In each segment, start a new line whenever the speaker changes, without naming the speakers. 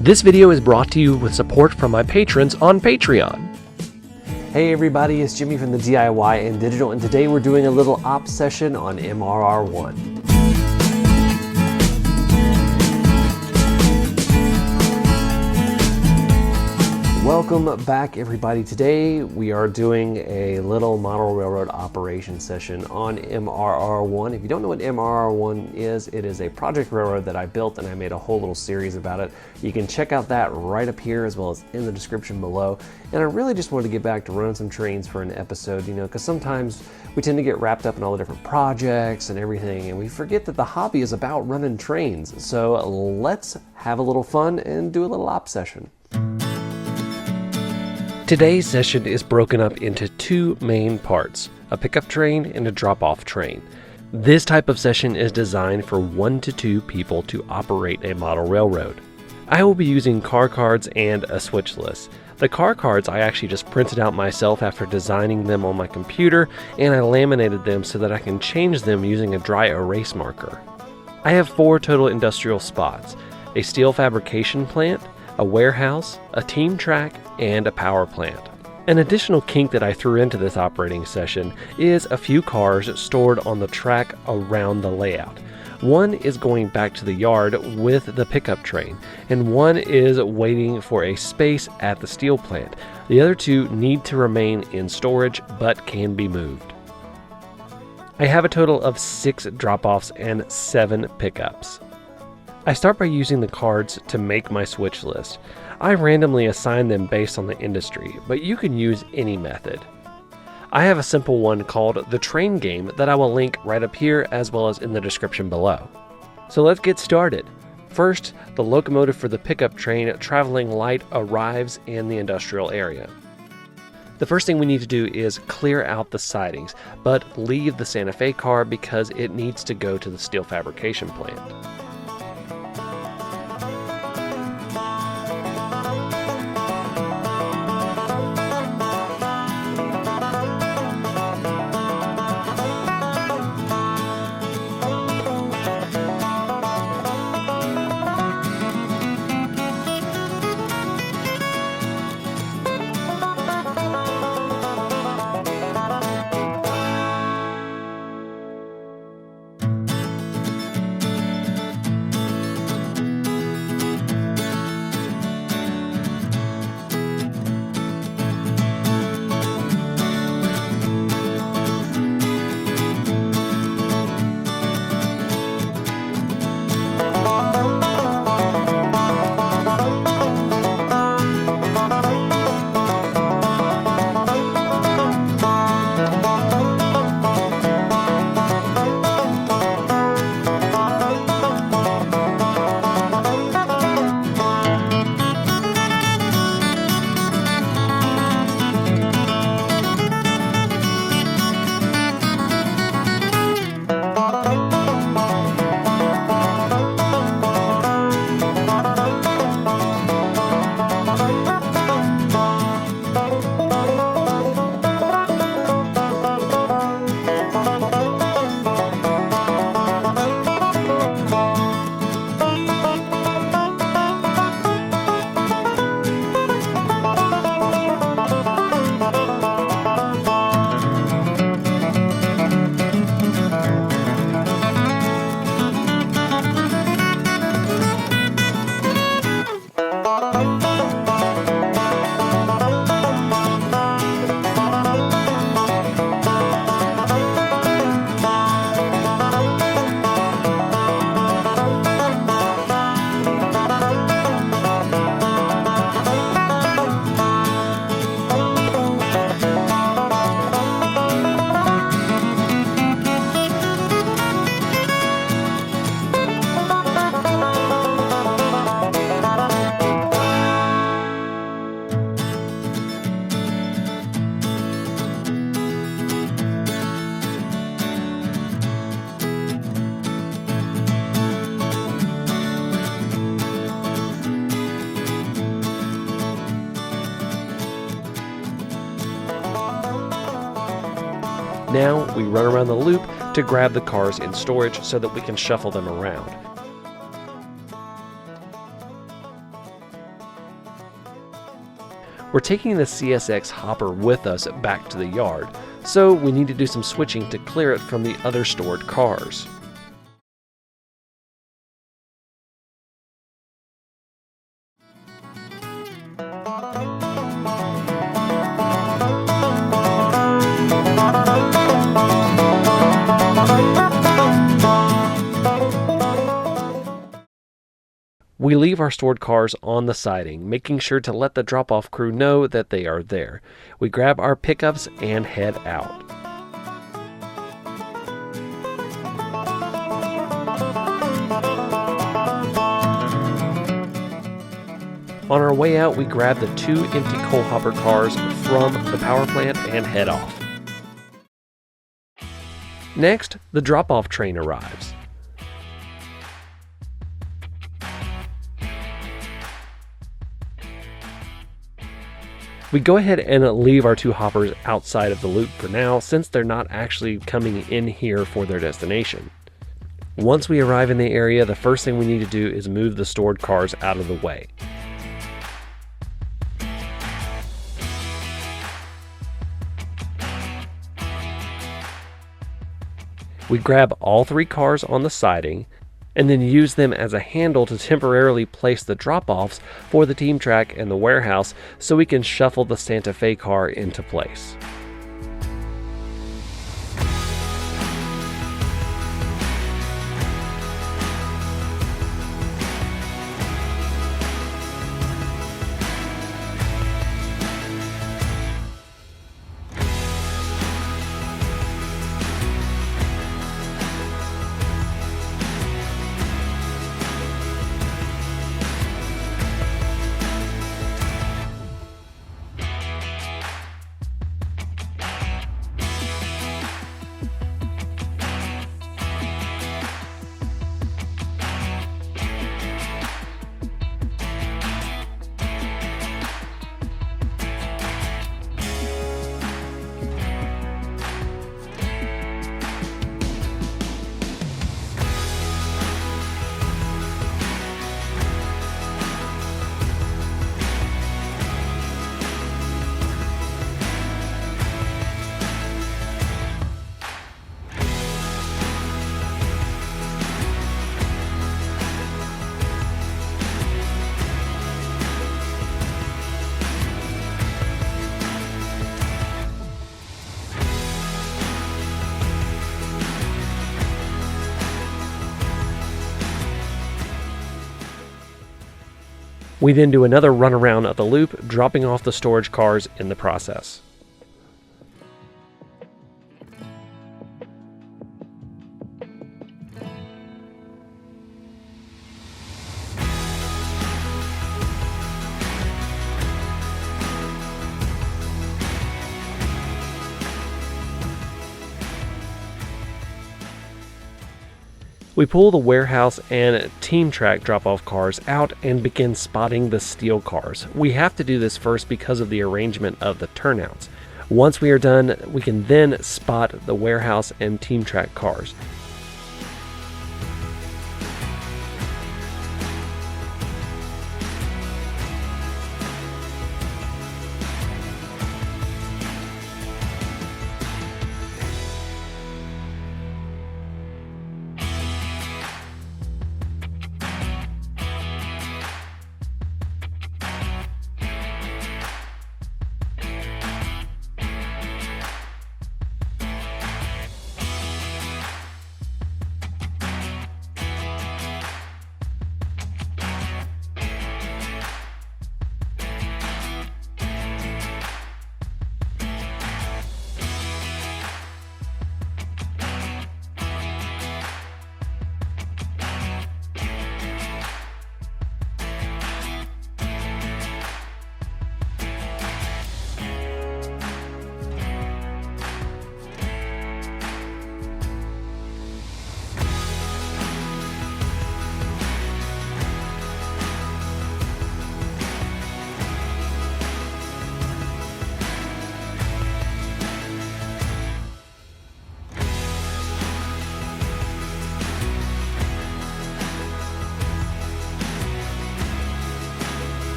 This video is brought to you with support from my patrons on Patreon.
Hey everybody, it's Jimmy from the DIY and Digital, and today we're doing a little op session on MRROne. Welcome back everybody. Today we are doing a little model railroad operation session on MRROne. If you don't know what MRROne is, it is a project railroad that I built and I made a whole little series about it. You can check out that right up here as well as in the description below. And I really just wanted to get back to running some trains for an episode, you know, because sometimes we tend to get wrapped up in all the different projects and everything, and we forget that the hobby is about running trains. So let's have a little fun and do a little op session.
Today's session is broken up into two main parts, a pickup train and a drop-off train. This type of session is designed for 1 to 2 people to operate a model railroad. I will be using car cards and a switch list. The car cards I actually just printed out myself after designing them on my computer, and I laminated them so that I can change them using a dry erase marker. I have 4 total industrial spots, a steel fabrication plant, a warehouse, a team track, and a power plant. An additional kink that I threw into this operating session is a few cars stored on the track around the layout. One is going back to the yard with the pickup train, and one is waiting for a space at the steel plant. The other 2 need to remain in storage but can be moved. I have a total of 6 drop-offs and 7 pickups. I start by using the cards to make my switch list. I randomly assign them based on the industry, but you can use any method. I have a simple one called the train game that I will link right up here as well as in the description below. So let's get started. First, the locomotive for the pickup train traveling light arrives in the industrial area. The first thing we need to do is clear out the sidings, but leave the Santa Fe car because it needs to go to the steel fabrication plant. Now we run around the loop to grab the cars in storage so that we can shuffle them around. We're taking the CSX hopper with us back to the yard, so we need to do some switching to clear it from the other stored cars. We leave our stored cars on the siding, making sure to let the drop-off crew know that they are there. We grab our pickups and head out. On our way out, we grab the 2 empty coal hopper cars from the power plant and head off. Next, the drop-off train arrives. We go ahead and leave our 2 hoppers outside of the loop for now, since they're not actually coming in here for their destination. Once we arrive in the area, the first thing we need to do is move the stored cars out of the way. We grab all 3 cars on the siding, and then use them as a handle to temporarily place the drop-offs for the team track and the warehouse so we can shuffle the Santa Fe car into place. We then do another run around of the loop, dropping off the storage cars in the process. We pull the warehouse and team track drop-off cars out and begin spotting the steel cars. We have to do this first because of the arrangement of the turnouts. Once we are done, we can then spot the warehouse and team track cars.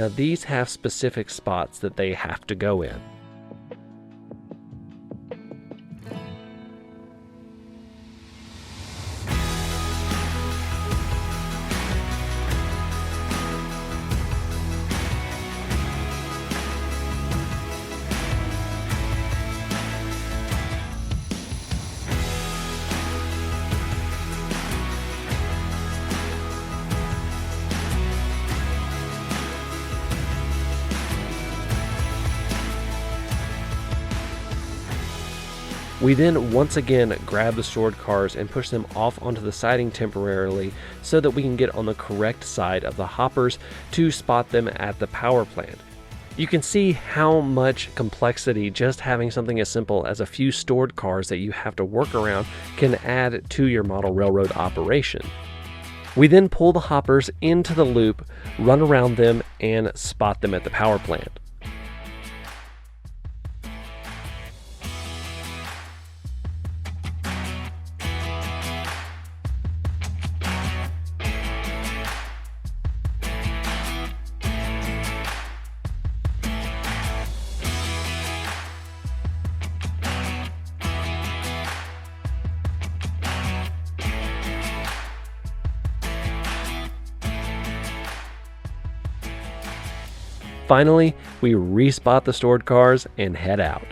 Now these have specific spots that they have to go in. We then once again grab the stored cars and push them off onto the siding temporarily so that we can get on the correct side of the hoppers to spot them at the power plant. You can see how much complexity just having something as simple as a few stored cars that you have to work around can add to your model railroad operation. We then pull the hoppers into the loop, run around them, and spot them at the power plant. Finally, we respot the stored cars and head out.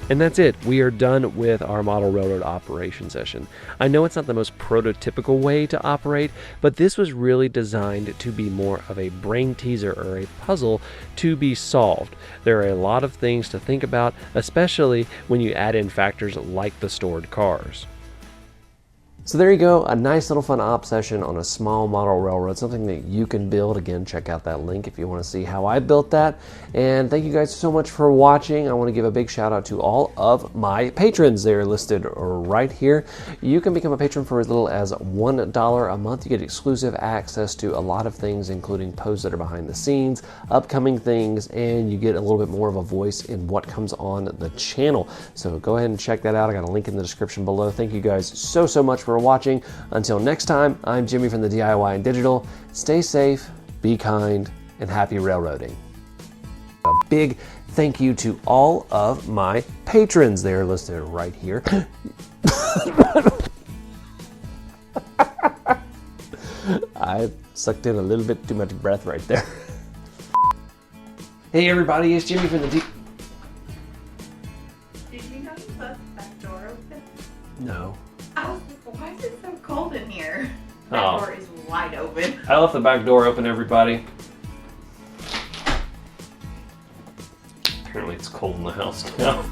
And that's it. We are done with our model railroad operation session. I know it's not the most prototypical way to operate, but this was really designed to be more of a brain teaser or a puzzle to be solved. There are a lot of things to think about, especially when you add in factors like the stored cars.
So there you go, a nice little fun op session on a small model railroad, something that you can build. Again, check out that link if you want to see how I built that. And thank you guys so much for watching. I want to give a big shout out to all of my patrons. They're listed right here. You can become a patron for as little as $1 a month. You get exclusive access to a lot of things, including posts that are behind the scenes, upcoming things, and you get a little bit more of a voice in what comes on the channel. So go ahead and check that out. I got a link in the description below. Thank you guys so much for watching. Until next time, I'm Jimmy from the DIY and Digital. Stay safe, be kind, and happy railroading. A big thank you to all of my patrons. They're listed right here. I sucked in a little bit too much breath right there. Hey everybody, it's Jimmy from the
Did you know you left the back door open?
No.
I was like, why is it so cold in here?
Oh.
That door is wide open.
I left the back door open, everybody. Apparently it's cold in the house now.